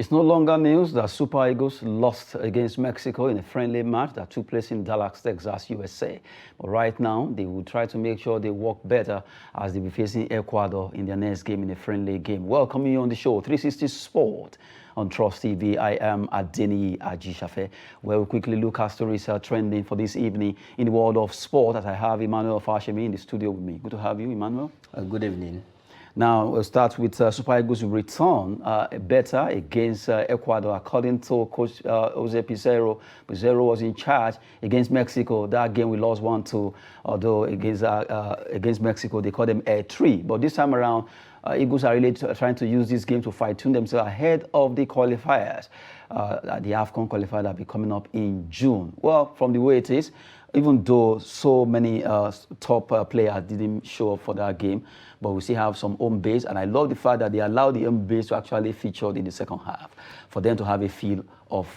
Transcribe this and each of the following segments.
It's no longer news that Super Eagles lost against Mexico in a friendly match that took place in Dallas, Texas, USA. But right now, they will try to make sure they work better as they will be facing Ecuador in their next game in a friendly game. Welcome you on the show, 360 Sport on Trust TV. I am Adeni Ajishafe, where we quickly look at stories trending for this evening in the world of sport, as I have Emmanuel Fashemi in the studio with me. Good to have you, Emmanuel. Good evening. Now, we'll start with Super Eagles' return better against Ecuador. According to Coach Jose Pizarro, Pizarro was in charge against Mexico. That game we lost 1-2, although against Mexico they called them a 3. But this time around, Eagles are really trying to use this game to fine-tune themselves ahead of the qualifiers. The AFCON qualifier that will be coming up in June. Well, from the way it is, even though so many top players didn't show up for that game, but we still have some home base, and I love the fact that they allowed the home base to actually feature in the second half, for them to have a feel of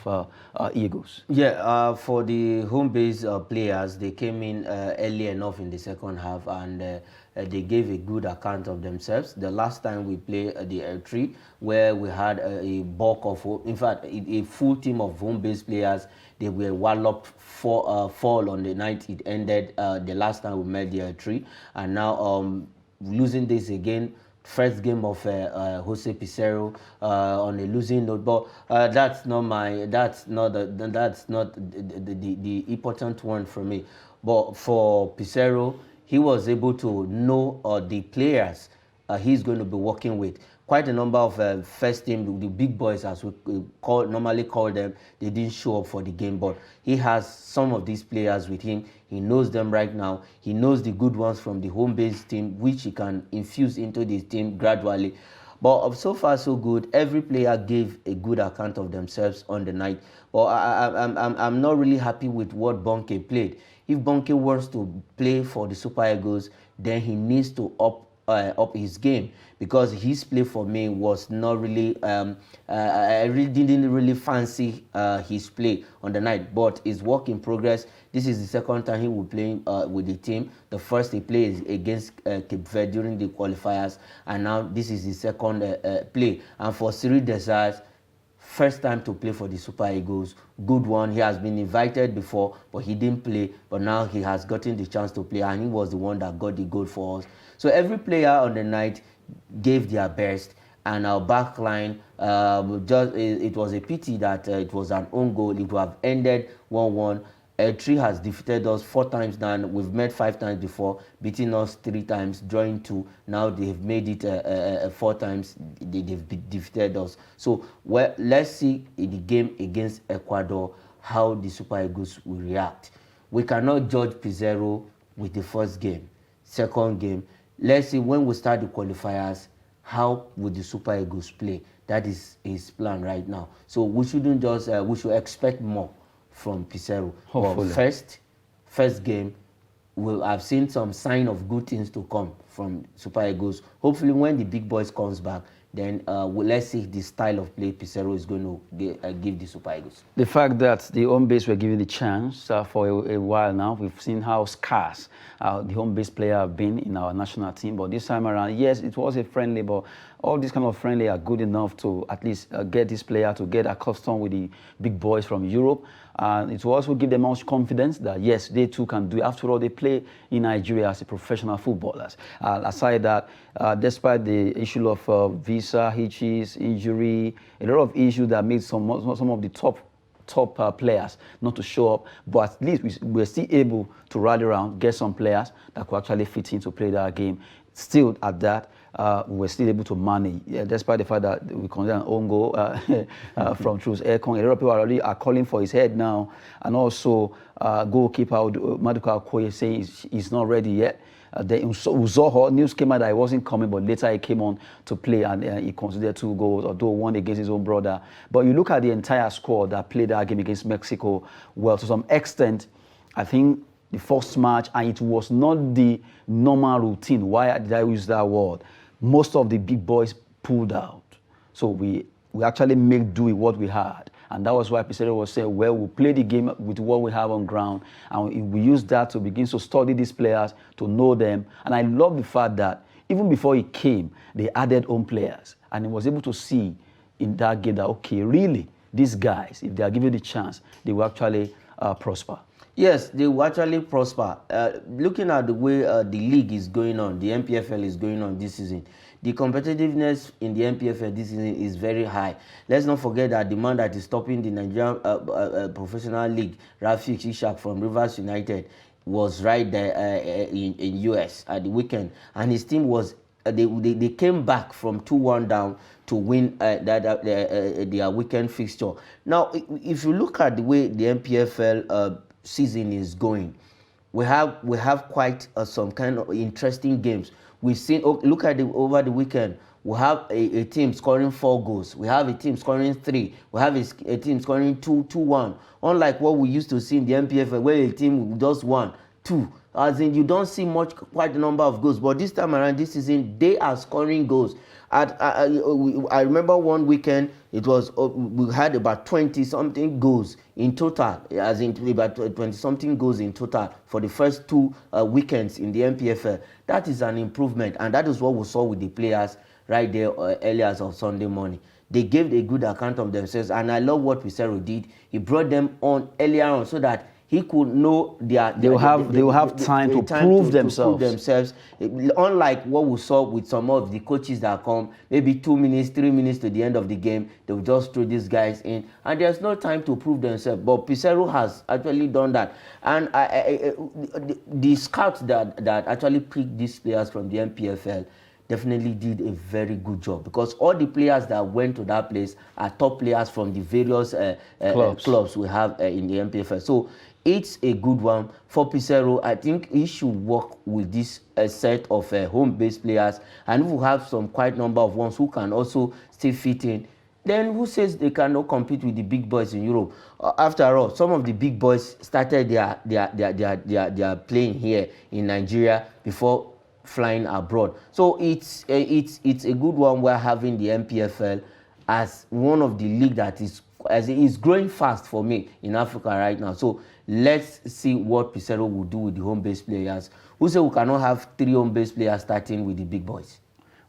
Eagles. Yeah, for the home base players, they came in early enough in the second half, and they gave a good account of themselves. The last time we played the L3, where we had a bulk of, in fact, a full team of home base players, they were walloped fall on the night it ended the last time we met the L3, and now losing this again, first game of Jose Pizarro on a losing note. But that's not the important one for me. But for Pizarro, he was able to know the players he's going to be working with. Quite a number of first team, the big boys as we normally call them, they didn't show up for the game, but he has some of these players with him. He knows them right now. He knows the good ones from the home base team, which he can infuse into the team gradually. But so far so good. Every player gave a good account of themselves on the night. But I'm not really happy with what Bonke played. If Bonke wants to play for the Super Eagles, then he needs to up his game, because his play for me was not really I really didn't really fancy his play on the night, but it's work in progress. This is the second time he will play with the team. The first he played against Cape Verde during the qualifiers, and now this is his second play. And for Cyril Desires, first time to play for the Super Eagles, good one. He has been invited before, but he didn't play. But now he has gotten the chance to play, and he was the one that got the goal for us. So every player on the night gave their best, and our back line, it was a pity that it was an own goal. It would have ended 1-1. L3 has defeated us 4 times now. We've met 5 times before, beating us 3 times, drawing 2. Now they've made it 4 times. They've defeated us. So let's see in the game against Ecuador how the Super Eagles will react. We cannot judge Pizarro with the first game. Second game, let's see when we start the qualifiers, how will the Super Eagles play? That is his plan right now. So we shouldn't just, we should expect more from Pizarro. Hopefully. Well, first game, I've seen some sign of good things to come from Super Eagles. Hopefully when the big boys comes back, then let's see the style of play Pizarro is going to give the Super Eagles. The fact that the home base were given the chance for a while now, we've seen how scarce the home base player have been in our national team. But this time around, yes, it was a friendly, but all these kind of friendly are good enough to at least get this player to get accustomed with the big boys from Europe. And it will also give them much confidence that, yes, they too can do it. After all, they play in Nigeria as a professional footballers. Aside that, despite the issue of visa hitches, injury, a lot of issues that made some of the top players not to show up, but at least we're still able to rally around, get some players that could actually fit in to play that game. Still at that, we're still able to manage, despite the fact that we consider an own goal from Truth Aircon. A lot of people already are calling for his head now, and also goalkeeper Maduka Okoye saying he's not ready yet. Then Uzoho, news came out that he wasn't coming, but later he came on to play, and he considered 2 goals, although 1 against his own brother. But you look at the entire squad that played that game against Mexico, well, to some extent, I think the first match, and it was not the normal routine. Why did I use that word? Most of the big boys pulled out. So we actually make do with what we had. And that was why Pizarro was saying, well, we'll play the game with what we have on ground, and we use that to begin to study these players, to know them. And I love the fact that even before he came, they added home players, and he was able to see in that game that, okay, really, these guys, if they are given the chance, they will actually prosper? Yes, they will actually prosper. Looking at the way the league is going on, the MPFL is going on this season, the competitiveness in the MPFL this season is very high. Let's not forget that the man that is stopping the Nigerian Professional League, Rafik Ishak from Rivers United, was right there in US at the weekend, and his team was they came back from 2-1 down to win their weekend fixture. Now, if you look at the way the MPFL season is going, we have quite some kind of interesting games. We've seen, look at over the weekend, we have a team scoring 4 goals. We have a team scoring 3. We have a team scoring 2-1. Unlike what we used to see in the MPFL, where a team just 1, 2. As in, you don't see quite a number of goals. But this time around, this season, they are scoring goals. I remember one weekend, it was we had about 20-something goals in total, as in about 20-something goals in total for the first 2 weekends in the MPFL. That is an improvement, and that is what we saw with the players right there earlier as of Sunday morning. They gave a good account of themselves, and I love what Pizarro did. He brought them on earlier on so that he could know they will have time to prove themselves. Unlike what we saw with some of the coaches that come, maybe 2 minutes, 3 minutes to the end of the game, they will just throw these guys in, and there's no time to prove themselves. But Pizarro has actually done that, and the scouts that actually picked these players from the MPFL definitely did a very good job, because all the players that went to that place are top players from the various clubs we have in the MPFL. So it's a good one for Pizarro. I think he should work with this set of home-based players, and if we have some quite number of ones who can also still fit in, then who says they cannot compete with the big boys in Europe? After all, some of the big boys started their playing here in Nigeria before flying abroad. So it's a good one we're having the MPFL as one of the league that is growing fast for me in Africa right now. So let's see what Pizarro will do with the home-based players. Who say we cannot have 3 home-based players starting with the big boys?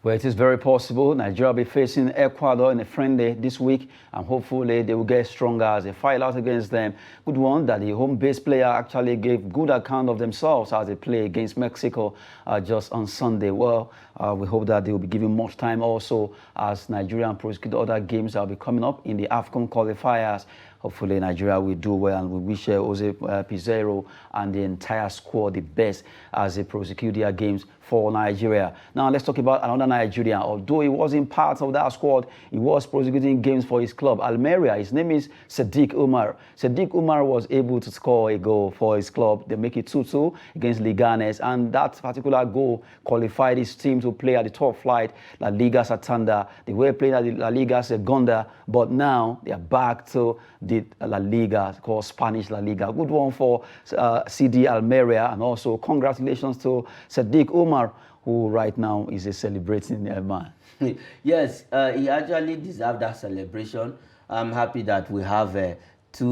Well, it is very possible. Nigeria will be facing Ecuador in a friendly this week, and hopefully they will get stronger as they fight out against them. Good one that the home-based player actually gave good account of themselves as they play against Mexico just on Sunday. Well, we hope that they will be given much time also as Nigeria prosecute other games that will be coming up in the AFCON qualifiers. Hopefully Nigeria will do well, and we wish Jose Pizarro and the entire squad the best as they prosecute their games for Nigeria. Now let's talk about another Nigerian. Although he wasn't part of that squad, he was prosecuting games for his club, Almeria. His name is Sadiq Umar. Sadiq Umar was able to score a goal for his club. They make it 2-2 against Leganes, and that particular goal qualified his team to play at the top flight, Laliga Santander. They were playing at the Laliga Segunda, but now they are back to the La Liga, called Spanish La Liga. Good one for CD Almeria, and also congratulations to Sadiq Umar, who right now is a celebrating man. Yes, he actually deserved that celebration. I'm happy that we have 2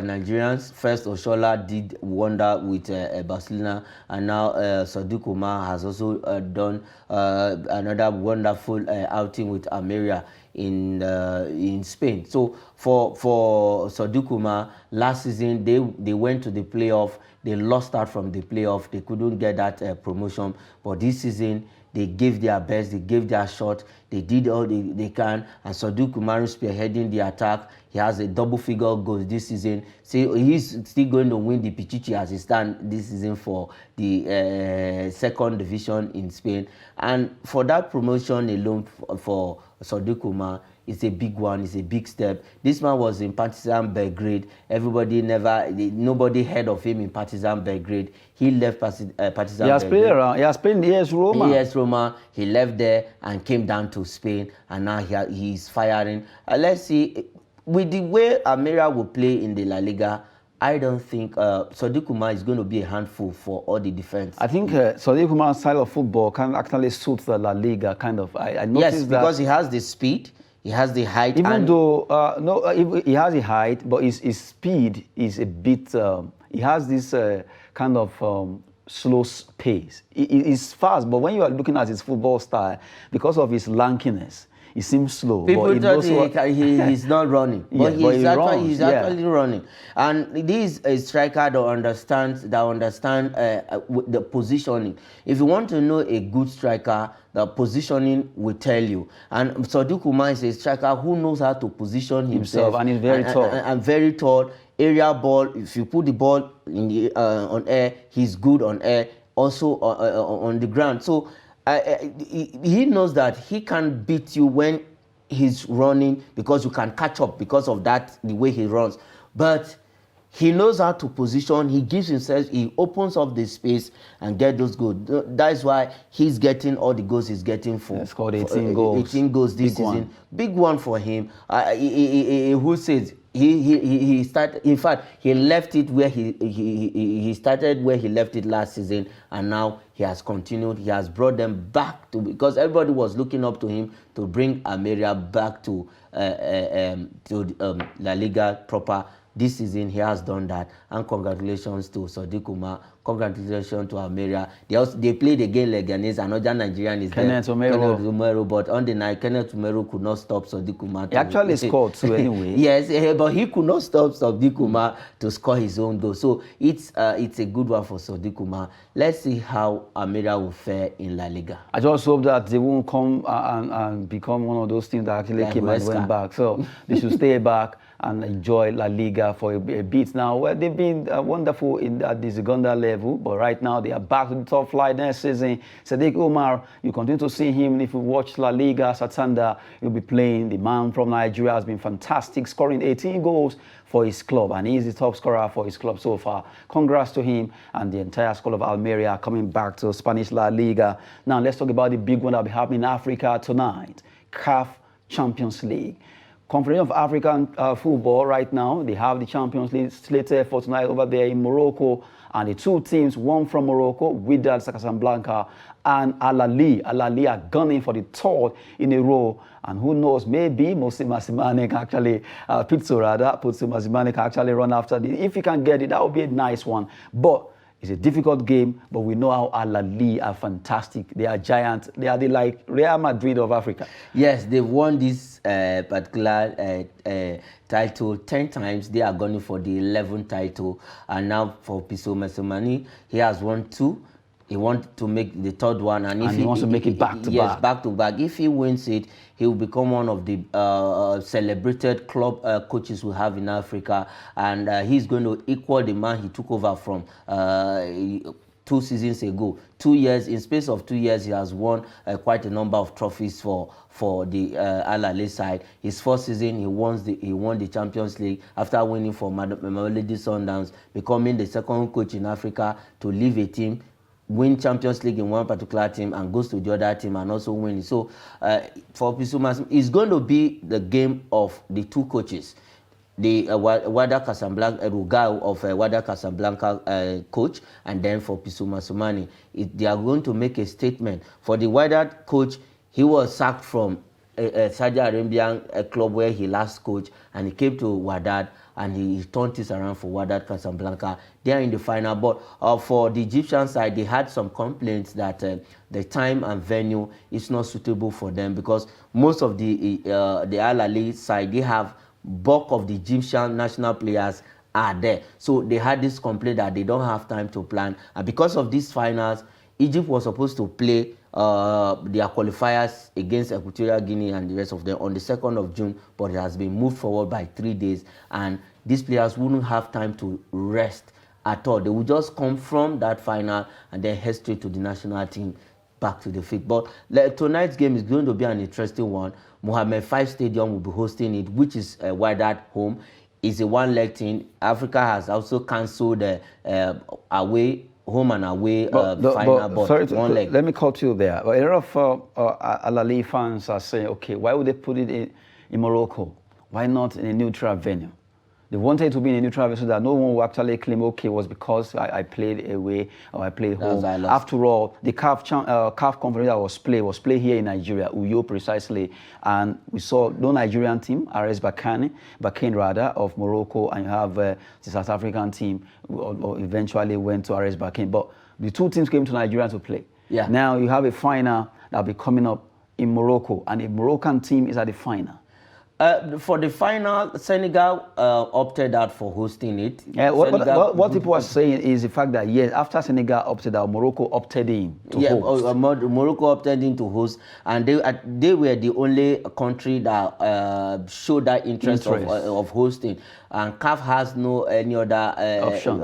Nigerians. First, Oshola did wonder with Barcelona, and now Sadiq Umar has also done another wonderful outing with Almeria in Spain. So for Sadiq Umar, last season they went to the playoff. They lost out from the playoff. They couldn't get that promotion. But this season, they gave their best. They gave their shot. They did all they can. And Sadiq Umar is spearheading the attack. He has a double-figure goal this season. So he's still going to win the Pichichi as he stands this season for the second division in Spain. And for that promotion alone for Sadiq Umar, it's a big one. It's a big step. This man was in Partizan Belgrade. Nobody heard of him in Partizan Belgrade. He left Partizan Belgrade. He has played around. He has played in AS Roma. AS Roma. He left there and came down to Spain, and now he's firing. Let's see. With the way Almeria will play in the La Liga, I don't think Sadiq Umar is going to be a handful for all the defense. I think Sadiq Umar's style of football can actually suit the La Liga, kind of. I noticed because he has the speed, he has the height. Even though, he has a height, but his speed is a bit, he has this kind of slow pace. He's fast, but when you are looking at his football style, because of his lankiness, he seems slow. People but thought he's not running, but he's actually running. And this is a striker that understands the positioning. If you want to know a good striker, the positioning will tell you. And Sadiq Umar is a striker who knows how to position himself, and he's very tall. And very tall. Area ball. If you put the ball in the on air, he's good on air. Also on the ground. So he knows that he can beat you when he's running, because you can catch up because of that, the way he runs. But he knows how to position. He gives himself, he opens up the space and get those goals. That is why he's getting all the goals he's getting for. He scored 18 goals. 18 goals this season. Big one for him. Who says he started? In fact, he left it where he started where he left it last season, and now he has continued. He has brought them back to, because everybody was looking up to him to bring Almeria back to Laliga proper. This season, he has done that, and congratulations to Sadiq Umar. Congratulations to Almeria. They played against Leganes. Another Nigerian is Kenneth Umar, but on the night, Kenneth Umar could not stop Sadiq Umar. He actually scored too anyway. Yes, but he could not stop Sadiq Umar to score his own goal. So it's a good one for Sadiq Umar. Let's see how Almeria will fare in La Liga. I just hope that they won't come and become one of those teams that actually came and went back. So they should stay back and enjoy La Liga for a bit now. Well, they've been wonderful at the Uganda level, but right now they are back to the top flight next season. Sadiq Umar, you continue to see him. If you watch La Liga, Satanda, he'll be playing. The man from Nigeria has been fantastic, scoring 18 goals for his club, and he's the top scorer for his club so far. Congrats to him and the entire squad of Almeria coming back to Spanish La Liga. Now let's talk about the big one that will be happening in Africa tonight, CAF Champions League. Confederation of African Football right now, they have the Champions League slated for tonight over there in Morocco, and the two teams, one from Morocco, Wydad Casablanca, and Al Ahly are gunning for the third in a row, and who knows, maybe Mose Masimane can actually, Pitso Masimane can actually run after this. If he can get it, that would be a nice one, but it's a difficult game, but we know how Al Ahly are fantastic. They are giants. They are like Real Madrid of Africa. Yes, they've won this particular title 10 times. They are going for the 11th title. And now for Pitso Masimane, he has won 2. He wants to make the third one, and if he wants to make it back to back. Yes, back to back. If he wins it, he will become one of the celebrated club coaches we have in Africa, and he's going to equal the man he took over from 2 seasons ago. 2 years, in space of 2 years, he has won quite a number of trophies for the Al Ahly side. His first season, he won the Champions League after winning for Mamelodi Sundowns, becoming the second coach in Africa to leave a team, win Champions League in one particular team, and goes to the other team and also win. So for Pitso Masimane, it's going to be the game of the two coaches. The Wydad Casablanca, Rugao of Wydad Casablanca coach, and then for Pitso Masimane, they are going to make a statement. For the Wydad coach, he was sacked from Saudi Arabian club where he last coached, and he came to Wydad, and he turned this around for Wydad Casablanca. They are in the final, but for the Egyptian side, they had some complaints that the time and venue is not suitable for them, because most of the Al Ahly side, they have bulk of the Egyptian national players are there. So they had this complaint that they don't have time to plan, and because of these finals, Egypt was supposed to play their qualifiers against Equatorial Guinea and the rest of them on the 2nd of June, but it has been moved forward by 3 days, and these players wouldn't have time to rest at all. They would just come from that final and then head straight to the national team, back to the field. But tonight's game is going to be an interesting one. Mohammed V Stadium will be hosting it, which is Wydad home. It's a one-leg thing. Africa has also cancelled away, home and away final, but one leg. Let me cut you there. A lot of Al Ahly fans are saying, okay, why would they put it in Morocco? Why not in a neutral venue? They wanted to be in a neutral venue so that no one will actually claim, okay, it was because I played away or I played home. After all, the CAF conference that was played here in Nigeria, Uyo precisely, and we saw no Nigerian team, RS Berkane of Morocco, and you have the South African team who eventually went to RS Berkane. But the two teams came to Nigeria to play. Yeah. Now you have a final that will be coming up in Morocco, and a Moroccan team is at the final? For the final, Senegal opted out for hosting it. Yeah, what people are saying is the fact that, yes, after Senegal opted out, Morocco opted in to host. Morocco opted in to host, and they were the only country that showed that interest. Of hosting. And CAF has no any other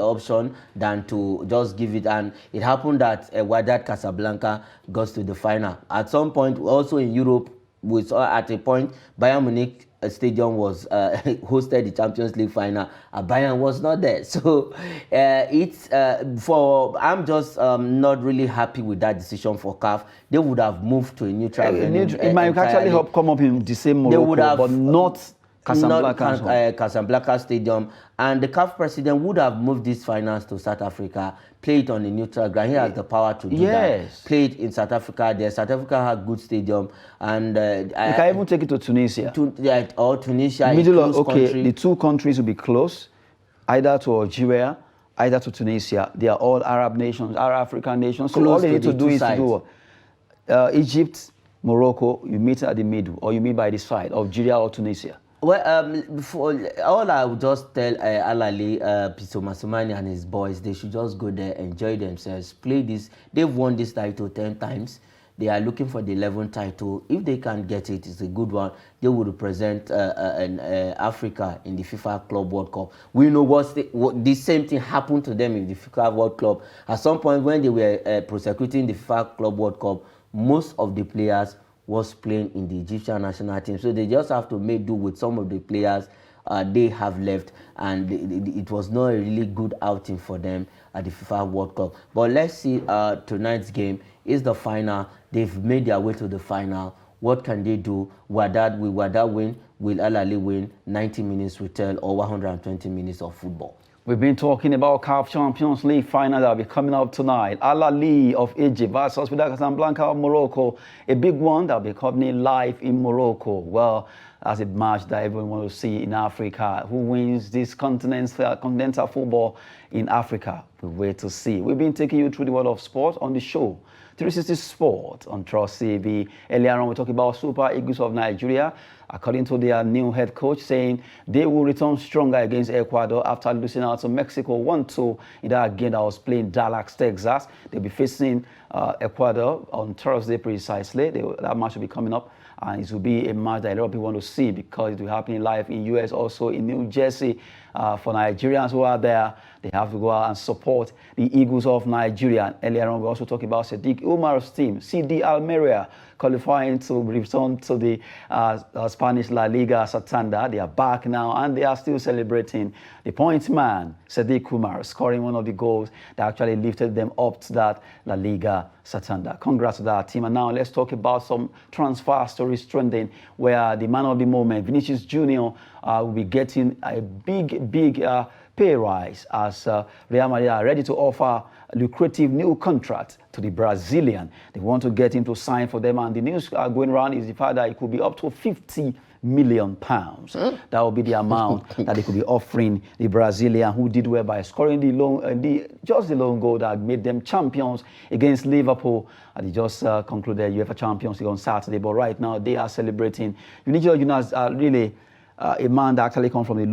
option than to just give it. And it happened that Wydad Casablanca goes to the final. At some point, also in Europe, we saw at a point Bayern Munich stadium was hosted the Champions League final. Bayern was not there, so I'm just not really happy with that decision for CAF. They would have moved to a neutral venue. It might actually help come up in the same Morocco, but not Casablanca Stadium, and the CAF president would have moved these finals to South Africa, play it on a neutral ground. He has the power to do that. Play it in South Africa. South Africa has good stadium, and you can even take it to Tunisia. Or Tunisia. The two countries will be close, either to Algeria, either to Tunisia. They are all Arab nations, Arab African nations. So all they need to do is to do Egypt, Morocco. You meet at the middle, or you meet by the side, Algeria or Tunisia. Well, all I would just tell Alali, Pito Masumani and his boys, they should just go there, enjoy themselves, play this. They've won this title 10 times. They are looking for the 11th title. If they can get it, it's a good one. They will represent Africa in the FIFA Club World Cup. We know the same thing happened to them in the FIFA World Cup. At some point when they were prosecuting the FIFA Club World Cup, most of the players was playing in the Egyptian national team. So they just have to make do with some of the players they have left, and it was not a really good outing for them at the FIFA World Cup. But let's see, tonight's game is the final. They've made their way to the final. What can they do? Will Wydad win? Will Al Ahly win? 90 minutes will tell, or 120 minutes of football. We've been talking about CAF Champions League final that will be coming up tonight. Al Ahly of Egypt versus Wydad Casablanca of Morocco. A big one that will be coming live in Morocco. Well, that's a match that everyone wants to see in Africa. Who wins this continental football in Africa? We wait to see. We've been taking you through the world of sport on the show 360 Sport on Trust TV. Earlier on, we talked about Super Eagles of Nigeria. According to their new head coach, saying they will return stronger against Ecuador after losing out to Mexico 1-2 in that game that was playing Dallas, Texas. They'll be facing Ecuador on Thursday precisely. That match will be coming up, and it will be a match that a lot of people want to see because it will happen live in US, also in New Jersey. For Nigerians who are there, they have to go out and support the Eagles of Nigeria. Earlier on, we also talked about Sadiq Umar's team, CD Almeria, qualifying to return to the Spanish Laliga Santander. They are back now, and they are still celebrating. The point man, Sadiq Umar, scoring one of the goals that actually lifted them up to that La Liga Santander. Congrats to that team. And now let's talk about some transfer stories trending, where the man of the moment, Vinicius Jr., will be getting a big pay rise as Real Madrid are ready to offer a lucrative new contract to the Brazilian. They want to get him to sign for them, and the news going around is the fact that it could be up to £50 million. That will be the amount that they could be offering the Brazilian, who did well by scoring the lone goal that made them champions against Liverpool. They just concluded UEFA Champions League on Saturday, but right now they are celebrating. Vinicius Jr. are really a man that actually comes from the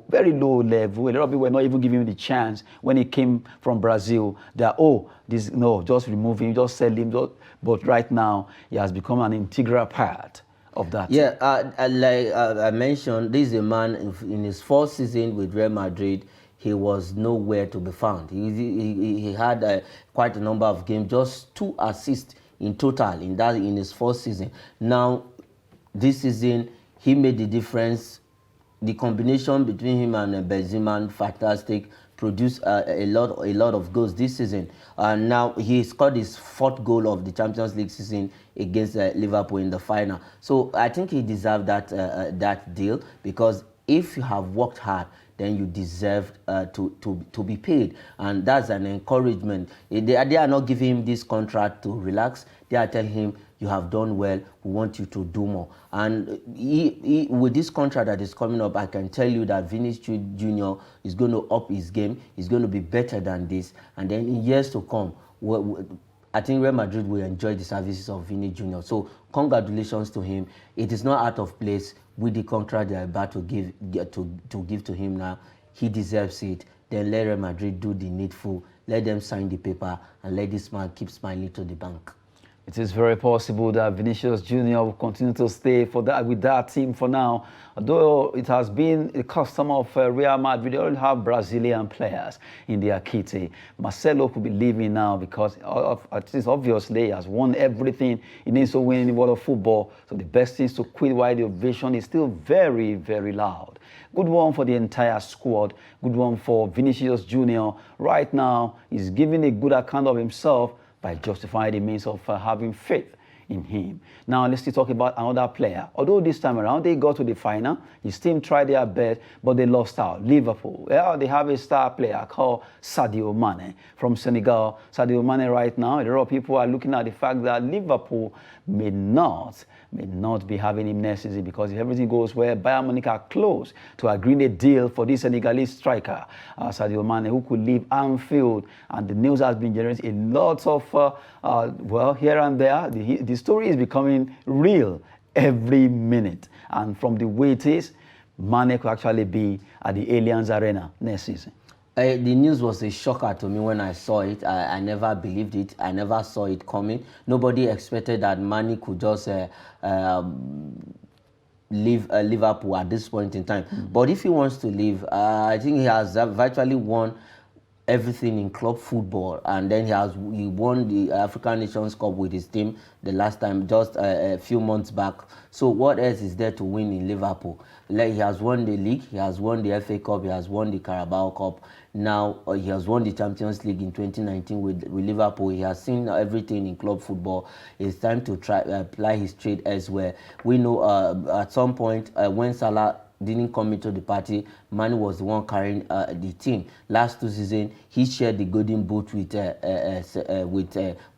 very low level. A lot of people were not even giving him the chance when he came from Brazil. That just remove him, just sell him. But right now, he has become an integral part of that. Yeah, like I mentioned, this is a man in his first season with Real Madrid. He was nowhere to be found. He had quite a number of games, just 2 assists in total in his first season. Now, this season, he made the difference. The combination between him and Benzema, fantastic, produced a lot of goals this season. Now he scored his 4th goal of the Champions League season against Liverpool in the final. So I think he deserved that deal, because if you have worked hard, then you deserve to be paid, and that's an encouragement. They are not giving him this contract to relax. They are telling him, you have done well, we want you to do more. And with this contract that is coming up, I can tell you that Vinicius Jr. is going to up his game. He's going to be better than this. And then in years to come, I think Real Madrid will enjoy the services of Vini Jr. So congratulations to him. It is not out of place with the contract they are about to give to him now. He deserves it. Then let Real Madrid do the needful. Let them sign the paper and let this man keep smiling to the bank. It is very possible that Vinicius Jr. will continue to stay with that team for now. Although it has been a custom of Real Madrid, they already have Brazilian players in their kitty. Marcelo could be leaving now because at least obviously he has won everything he needs to win in the world of football. So the best thing is to quit while the ovation is still very, very loud. Good one for the entire squad. Good one for Vinicius Jr. Right now, he's giving a good account of himself by justifying the means of having faith in him. Now, let's talk about another player. Although this time around, they got to the final, his team tried their best, but they lost out. Liverpool, well, they have a star player called Sadio Mane from Senegal. Sadio Mane right now, a lot of people are looking at the fact that Liverpool may not be having him next season because if everything goes well, Bayern Munich are close to agreeing a deal for this Senegalese striker, Sadio Mane, who could leave Anfield. And the news has been generating a lot of, well, here and there. The story is becoming real every minute. And from the way it is, Mane could actually be at the Allianz Arena next season. The news was a shocker to me when I saw it. I never believed it. I never saw it coming. Nobody expected that Mane could just leave Liverpool at this point in time. But if he wants to leave, I think he has virtually won everything in club football, and then he won the African Nations Cup with his team the last time, just a few months back. So what else is there to win in Liverpool? Like, he has won the league, he has won the FA Cup, he has won the Carabao Cup. Now he has won the Champions League in 2019 with Liverpool. He has seen everything in club football. It's time to try apply his trade elsewhere. We know at some point when Salah didn't come into the party, Mane was the one carrying the team. Last 2 seasons, he shared the golden boot with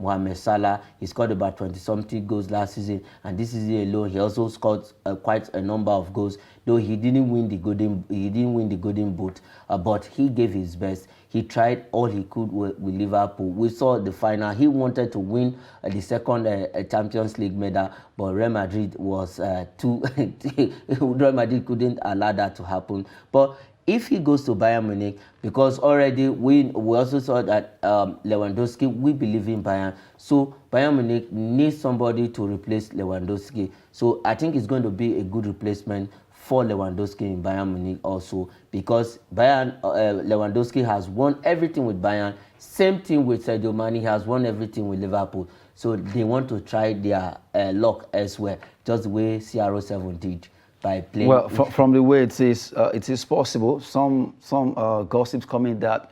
Mohamed Salah. He scored about 20-something goals last season, and this season alone, he also scored quite a number of goals. Though he didn't win the golden boot, but he gave his best. He tried all he could with Liverpool. We saw the final. He wanted to win the second Champions League medal, but Real Madrid was Real Madrid couldn't allow that to happen. But if he goes to Bayern Munich, because already we also saw that Lewandowski, we believe in Bayern. So Bayern Munich needs somebody to replace Lewandowski. So I think it's going to be a good replacement for Lewandowski in Bayern Munich also, because Lewandowski has won everything with Bayern. Same thing with Sadio Mane, he has won everything with Liverpool. So they want to try their luck elsewhere, just the way CR7 did by playing. Well, from the way it is possible. Some gossips coming that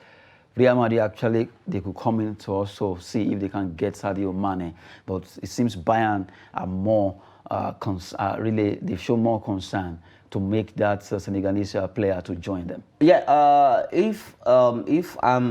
Real Madrid actually they could come in to also see if they can get Sadio Mane, but it seems Bayern are more really they show more concern to make that Senegalese player to join them. Yeah, if I'm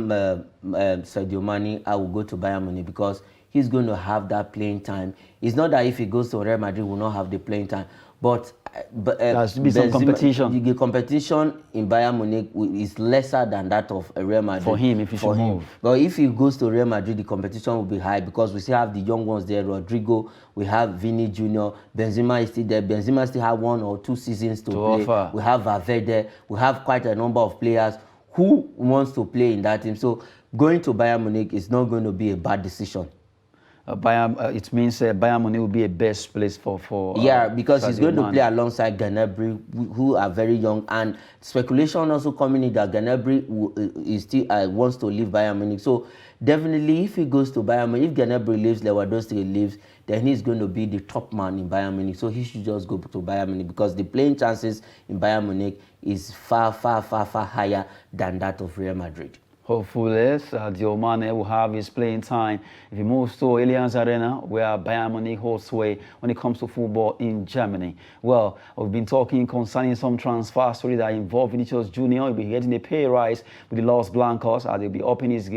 Sadio Mane, I will go to Bayern Munich because he's going to have that playing time. It's not that if he goes to Real Madrid, he will not have the playing time, but there has to be some competition. The competition in Bayern Munich is lesser than that of Real Madrid. For him, if he should move. But if he goes to Real Madrid, the competition will be high because we still have the young ones there. Rodrigo, we have Vini Jr., Benzema is still there. Benzema still have 1 or 2 seasons to play. Offer. We have Valverde. We have quite a number of players who wants to play in that team. So going to Bayern Munich is not going to be a bad decision. It means Bayern Munich will be a best place for because he's going Mane. to play alongside Gnabry, who are very young, and speculation also coming in that Gnabry is still wants to leave Bayern Munich. So definitely, if he goes to Bayern Munich, if Gnabry leaves, Lewandowski leaves, then he's going to be the top man in Bayern Munich. So he should just go to Bayern Munich because the playing chances in Bayern Munich is far higher than that of Real Madrid. Hopefully, Sadio Mane will have his playing time if he moves to Allianz Arena, where Bayern Munich holds sway when it comes to football in Germany. Well, we've been talking concerning some transfer stories that involve Vinicius Jr. He'll be getting a pay rise with the Los Blancos, as they'll be upping his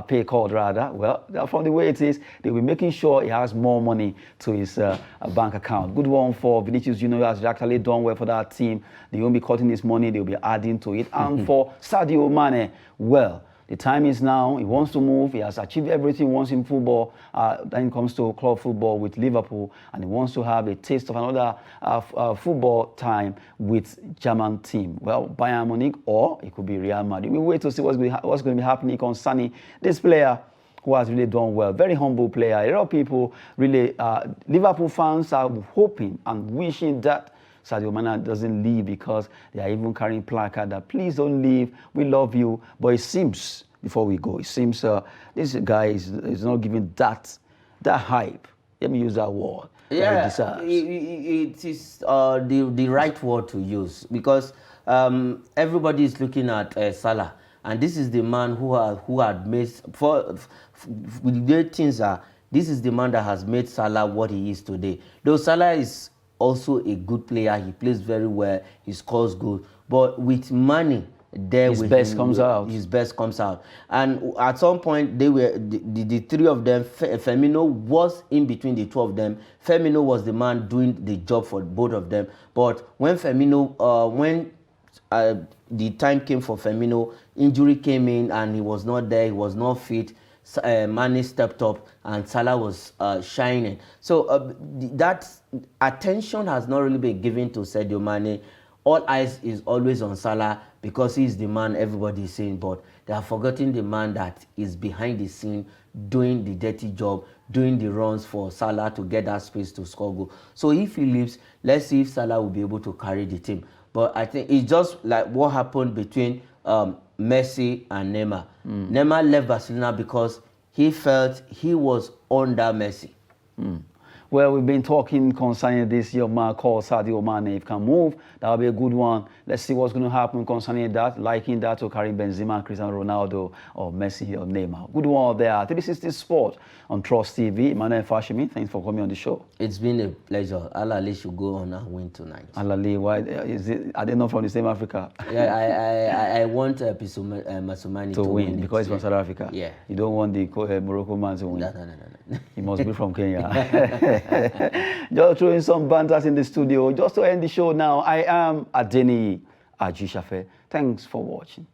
pay cord rather. Well, from the way it is, they'll be making sure he has more money to his bank account. Good one for Vinicius Jr. He has actually done well for that team. They won't be cutting his money, they'll be adding to it. And for Sadio Mane, well, The time is now. He wants to move. He has achieved everything he wants in football. Then it comes to club football with Liverpool, and he wants to have a taste of another football time with German team. Well, Bayern Munich, or it could be Real Madrid. We wait to see what's going to be happening concerning this player who has really done well. Very humble player. A lot of people really, Liverpool fans are hoping and wishing that Sadio Mane doesn't leave, because they are even carrying placard that please don't leave, we love you. But it seems, before we go, it seems this guy is not giving that hype. Let me use that word. Yeah, it is the right word to use, because everybody is looking at Salah, and this is the man who had made this is the man that has made Salah what he is today. Though Salah is also a good player, he plays very well, he scores good, but with Mane there, his best comes out. His best comes out, and at some point they were the three of them. Firmino was in between the two of them. Firmino was the man doing the job for both of them. But when Firmino, the time came for Firmino, injury came in and he was not there. He was not fit. Mane stepped up and Salah was shining. So that attention has not really been given to Sadio Mane. All eyes is always on Salah because he's the man everybody is saying, but they are forgetting the man that is behind the scene doing the dirty job, doing the runs for Salah to get that space to score goal. So if he leaves, let's see if Salah will be able to carry the team. But I think it's just like what happened between Messi and Neymar. Neymar left Barcelona because he felt he was under Messi. Well, we've been talking concerning this young man called Sadio Mane. If he can move, that will be a good one. Let's see what's going to happen concerning that, liking that to Karim Benzema, Cristiano Ronaldo, or Messi, or Neymar. Good one there. 360 Sport on Trust TV. Emmanuel Fashimi, thanks for coming on the show. It's been a pleasure. Al-Ali should go on and win tonight. Al-Ali, why are they not from the same Africa? Yeah, I want Masumani to win because he's from South Africa. Yeah. You don't want the Moroccan man to win. No. He must be from Kenya. Just throwing some banters in the studio. Just to end the show now, I am Adeni Ajishafe. Thanks for watching.